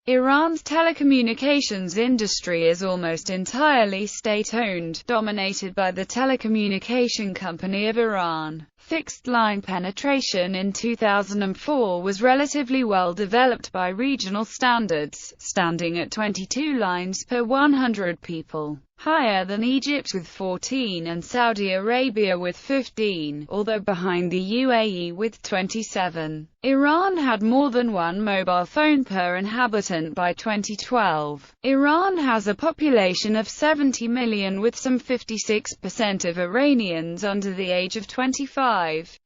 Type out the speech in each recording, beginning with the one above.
Iran's telecommunications industry is almost entirely state-owned, dominated by the Telecommunication Company of Iran. Fixed-line penetration in 2004 was relatively well developed by regional standards, standing at 22 lines per 100 people, higher than Egypt with 14 and Saudi Arabia with 15, although behind the UAE with 27. Iran had more than one mobile phone per inhabitant by 2012. Iran has a population of 70 million with some 56% of Iranians under the age of 25.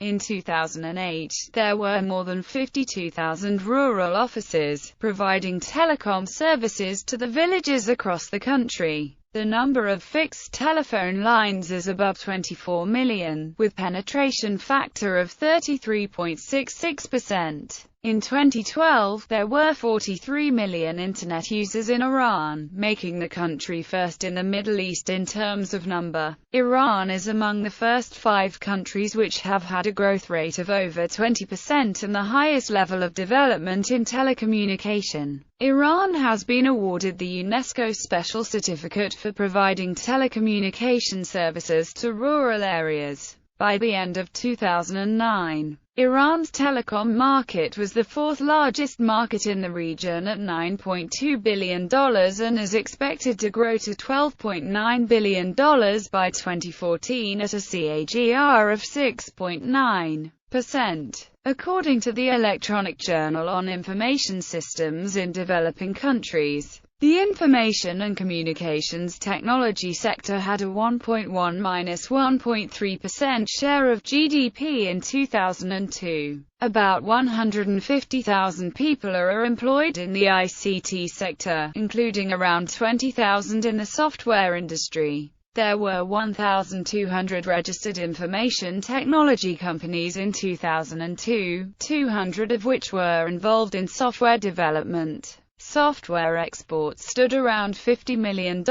In 2008, there were more than 52,000 rural offices, providing telecom services to the villages across the country. The number of fixed telephone lines is above 24 million, with penetration factor of 33.66%. In 2012, there were 43 million internet users in Iran, making the country first in the Middle East in terms of number. Iran is among the first 5 countries which have had a growth rate of over 20% and the highest level of development in telecommunication. Iran has been awarded the UNESCO Special Certificate for providing telecommunication services to rural areas. By the end of 2009, Iran's telecom market was the 4th largest market in the region at $9.2 billion and is expected to grow to $12.9 billion by 2014 at a CAGR of 6.9%. According to the Electronic Journal on Information Systems in Developing Countries, the information and communications technology sector had a 1.1–1.3% share of GDP in 2002. About 150,000 people are employed in the ICT sector, including around 20,000 in the software industry. There were 1,200 registered information technology companies in 2002, 200 of which were involved in software development. Software exports stood around $50 million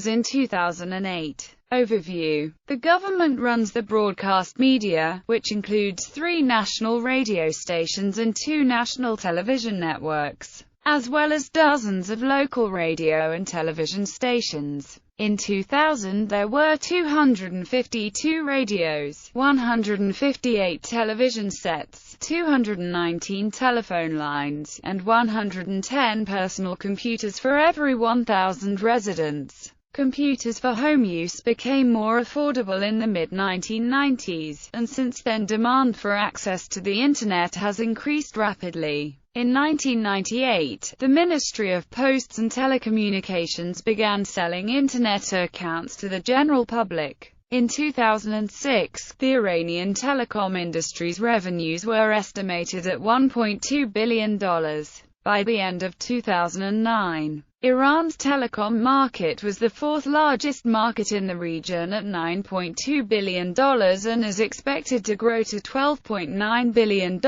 in 2008. Overview. The government runs the broadcast media, which includes 3 national radio stations and 2 national television networks, as well as dozens of local radio and television stations. In 2000 there were 252 radios, 158 television sets, 219 telephone lines, and 110 personal computers for every 1,000 residents. Computers for home use became more affordable in the mid-1990s, and since then demand for access to the Internet has increased rapidly. In 1998, the Ministry of Posts and Telecommunications began selling Internet accounts to the general public. In 2006, the Iranian telecom industry's revenues were estimated at $1.2 billion. By the end of 2009, Iran's telecom market was the 4th largest market in the region at $9.2 billion and is expected to grow to $12.9 billion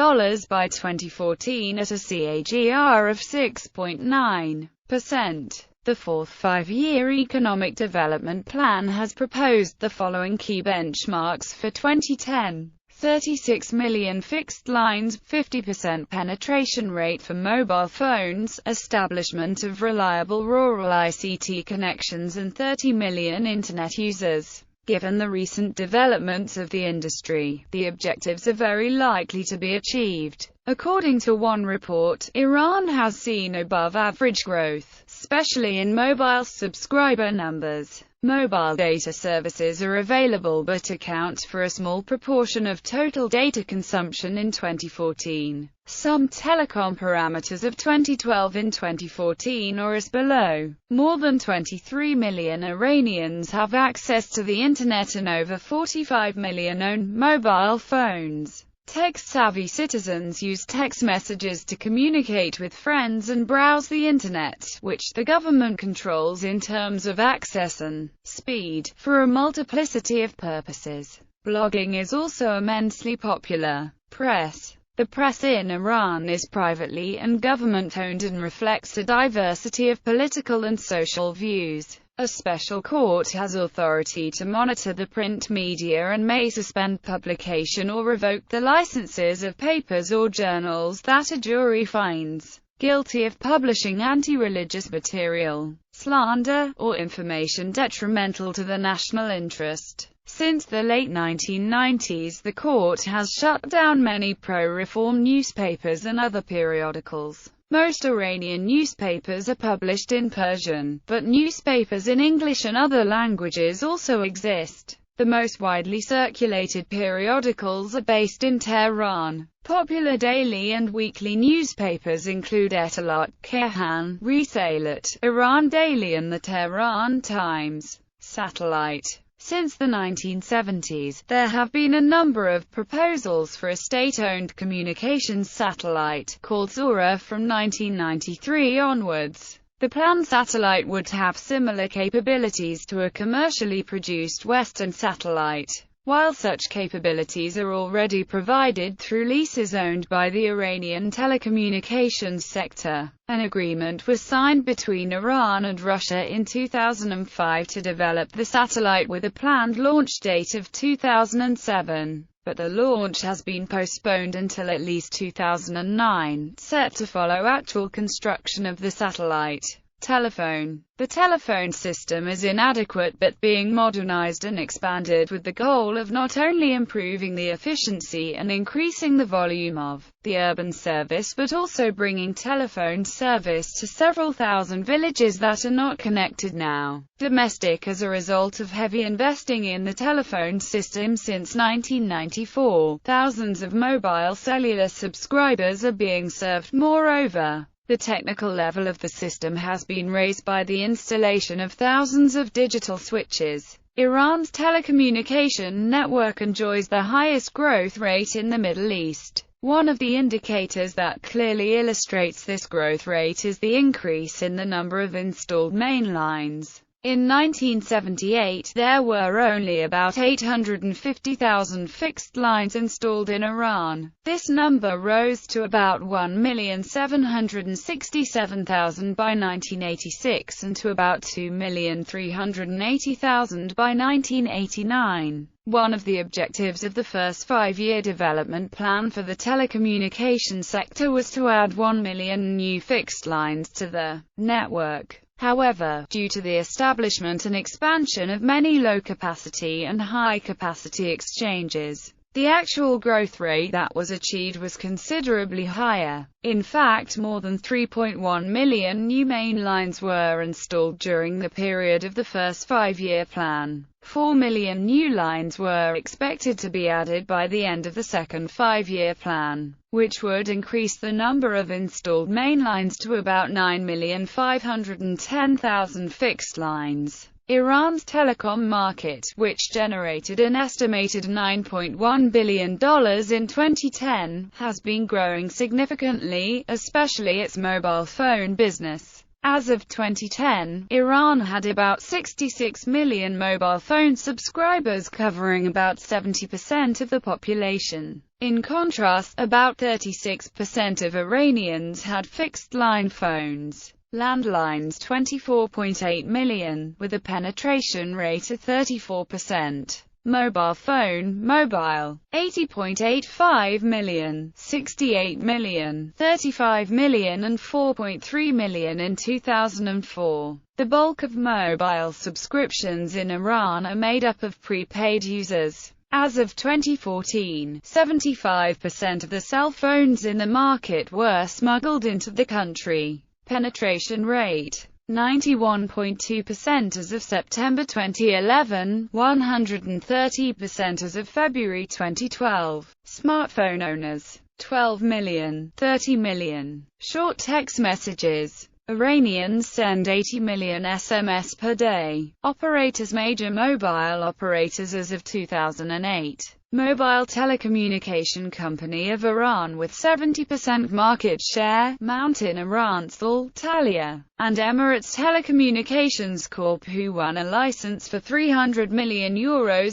by 2014 at a CAGR of 6.9%. The 4th Five-Year Economic Development Plan has proposed the following key benchmarks for 2010. 36 million fixed lines, 50% penetration rate for mobile phones, establishment of reliable rural ICT connections and 30 million Internet users. Given the recent developments of the industry, the objectives are very likely to be achieved. According to one report, Iran has seen above-average growth, especially in mobile subscriber numbers. Mobile data services are available but account for a small proportion of total data consumption in 2014. Some telecom parameters of 2012 in 2014 or as below. More than 23 million Iranians have access to the Internet and over 45 million own mobile phones. Tech-savvy citizens use text messages to communicate with friends and browse the Internet, which the government controls in terms of access and speed, for a multiplicity of purposes. Blogging is also immensely popular. Press. The press in Iran is privately and government-owned and reflects a diversity of political and social views. A special court has authority to monitor the print media and may suspend publication or revoke the licenses of papers or journals that a jury finds guilty of publishing anti-religious material, slander, or information detrimental to the national interest. Since the late 1990s, the court has shut down many pro-reform newspapers and other periodicals. Most Iranian newspapers are published in Persian, but newspapers in English and other languages also exist. The most widely circulated periodicals are based in Tehran. Popular daily and weekly newspapers include Etelat, Kehan, Risalat, Iran Daily and the Tehran Times. Satellite. Since the 1970s, there have been a number of proposals for a state-owned communications satellite, called Zora, from 1993 onwards. The planned satellite would have similar capabilities to a commercially produced Western satellite. While such capabilities are already provided through leases owned by the Iranian telecommunications sector, an agreement was signed between Iran and Russia in 2005 to develop the satellite with a planned launch date of 2007. But the launch has been postponed until at least 2009, set to follow actual construction of the satellite. Telephone. The telephone system is inadequate but being modernized and expanded with the goal of not only improving the efficiency and increasing the volume of the urban service but also bringing telephone service to several thousand villages that are not connected now. Domestic. As a result of heavy investing in the telephone system since 1994, thousands of mobile cellular subscribers are being served. Moreover, the technical level of the system has been raised by the installation of thousands of digital switches. Iran's telecommunication network enjoys the highest growth rate in the Middle East. One of the indicators that clearly illustrates this growth rate is the increase in the number of installed main lines. In 1978, there were only about 850,000 fixed lines installed in Iran. This number rose to about 1,767,000 by 1986 and to about 2,380,000 by 1989. One of the objectives of the first five-year development plan for the telecommunications sector was to add 1 million new fixed lines to the network. However, due to the establishment and expansion of many low-capacity and high-capacity exchanges, the actual growth rate that was achieved was considerably higher. In fact, more than 3.1 million new main lines were installed during the period of the first five-year plan. 4 million new lines were expected to be added by the end of the second five-year plan, which would increase the number of installed main lines to about 9,510,000 fixed lines. Iran's telecom market, which generated an estimated $9.1 billion in 2010, has been growing significantly, especially its mobile phone business. As of 2010, Iran had about 66 million mobile phone subscribers covering about 70% of the population. In contrast, about 36% of Iranians had fixed-line phones. Landlines 24.8 million, with a penetration rate of 34%. Mobile phone, mobile, 80.85 million, 68 million, 35 million and 4.3 million in 2004. The bulk of mobile subscriptions in Iran are made up of prepaid users. As of 2014, 75% of the cell phones in the market were smuggled into the country. Penetration rate 91.2% as of September 2011, 130% as of February 2012. Smartphone owners 12 million, 30 million. Short text messages. Iranians send 80 million SMS per day. Operators. Major mobile operators as of 2008. Mobile telecommunication company of Iran with 70% market share, Mountain Aramco, Talia, and Emirates Telecommunications Corp, who won a license for €300 million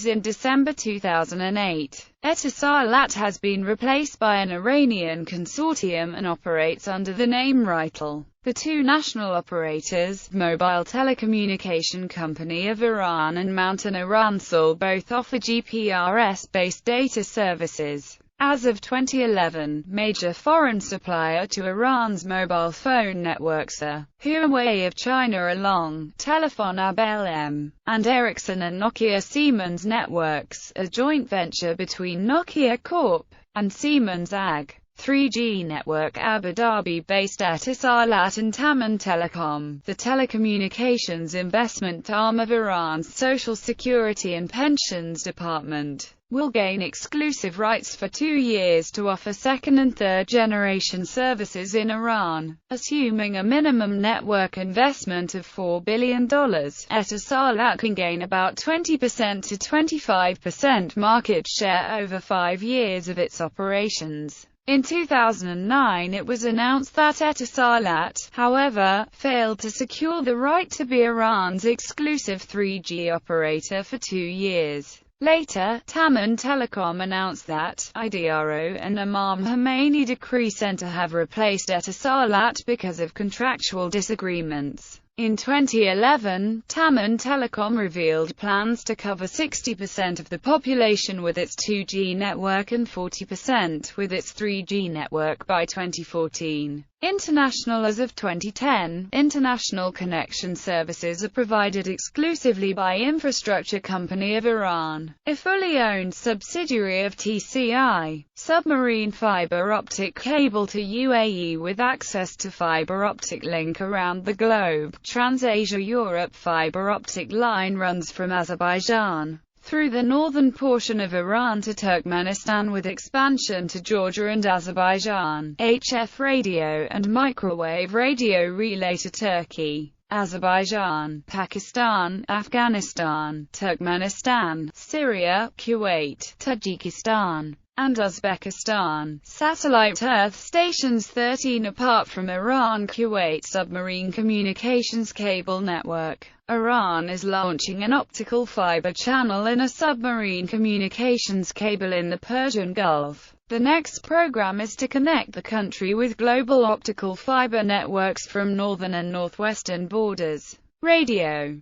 in December 2008. Etisalat has been replaced by an Iranian consortium and operates under the name Ritel. The two national operators, Mobile Telecommunication Company of Iran and Mountain Aramco, both offer GPRS-based data services. As of 2011, major foreign supplier to Iran's mobile phone networks are Huawei of China along Telephone ABLM, and Ericsson and Nokia. Siemens Networks, a joint venture between Nokia Corp. And Siemens AG. 3G network Abu Dhabi-based Etisalat and Taman Telecom, the telecommunications investment arm of Iran's Social Security and Pensions Department, will gain exclusive rights for 2 years to offer second and third generation services in Iran, assuming a minimum network investment of $4 billion. Etisalat can gain about 20% to 25% market share over 5 years of its operations. In 2009 it was announced that Etisalat, however, failed to secure the right to be Iran's exclusive 3G operator for 2 years. Later, Taman Telecom announced that IDRO and Imam Khomeini Decree Center have replaced Etisalat because of contractual disagreements. In 2011, Taman Telecom revealed plans to cover 60% of the population with its 2G network and 40% with its 3G network by 2014. International. As of 2010, international connection services are provided exclusively by Infrastructure Company of Iran, a fully owned subsidiary of TCI. Submarine fiber optic cable to UAE with access to fiber optic link around the globe. Trans-Asia-Europe fiber optic line runs from Azerbaijan through the northern portion of Iran to Turkmenistan with expansion to Georgia and Azerbaijan. HF radio and microwave radio relay to Turkey, Azerbaijan, Pakistan, Afghanistan, Turkmenistan, Syria, Kuwait, Tajikistan, and Uzbekistan. Satellite Earth stations 13 apart from Iran. Kuwait submarine communications cable network. Iran is launching an optical fiber channel in a submarine communications cable in the Persian Gulf. The next program is to connect the country with global optical fiber networks from northern and northwestern borders. Radio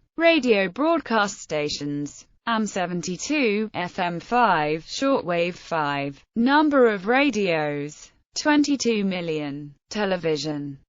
broadcast stations. AM72, FM5, shortwave 5. Number of radios, 22 million. Television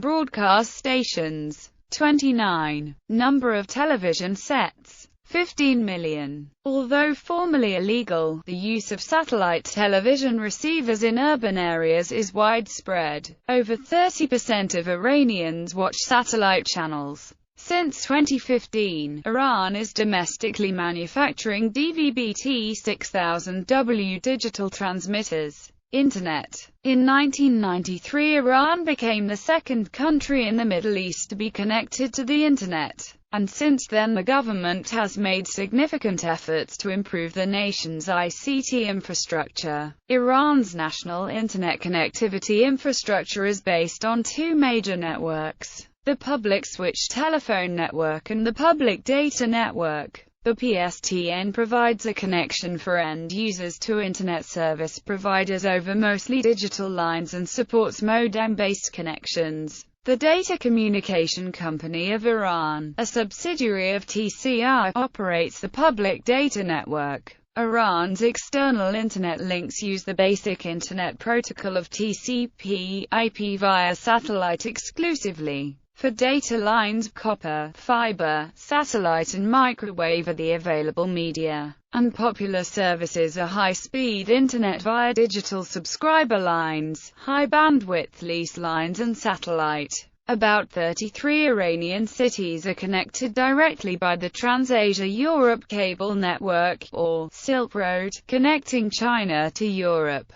broadcast stations, 29. Number of television sets, 15 million. Although formerly illegal, the use of satellite television receivers in urban areas is widespread. Over 30% of Iranians watch satellite channels. Since 2015, Iran is domestically manufacturing DVB-T6000W digital transmitters. Internet. In 1993, Iran became the second country in the Middle East to be connected to the Internet, and since then the government has made significant efforts to improve the nation's ICT infrastructure. Iran's national Internet connectivity infrastructure is based on 2 major networks: the public switch telephone network and the public data network. The PSTN provides a connection for end users to Internet service providers over mostly digital lines and supports modem-based connections. The Data Communication Company of Iran, a subsidiary of TCI, operates the public data network. Iran's external Internet links use the basic Internet protocol of TCP/IP via satellite exclusively. For data lines, copper, fiber, satellite and microwave are the available media, and popular services are high-speed Internet via digital subscriber lines, high-bandwidth lease lines and satellite. About 33 Iranian cities are connected directly by the Trans-Asia-Europe cable network, or Silk Road, connecting China to Europe.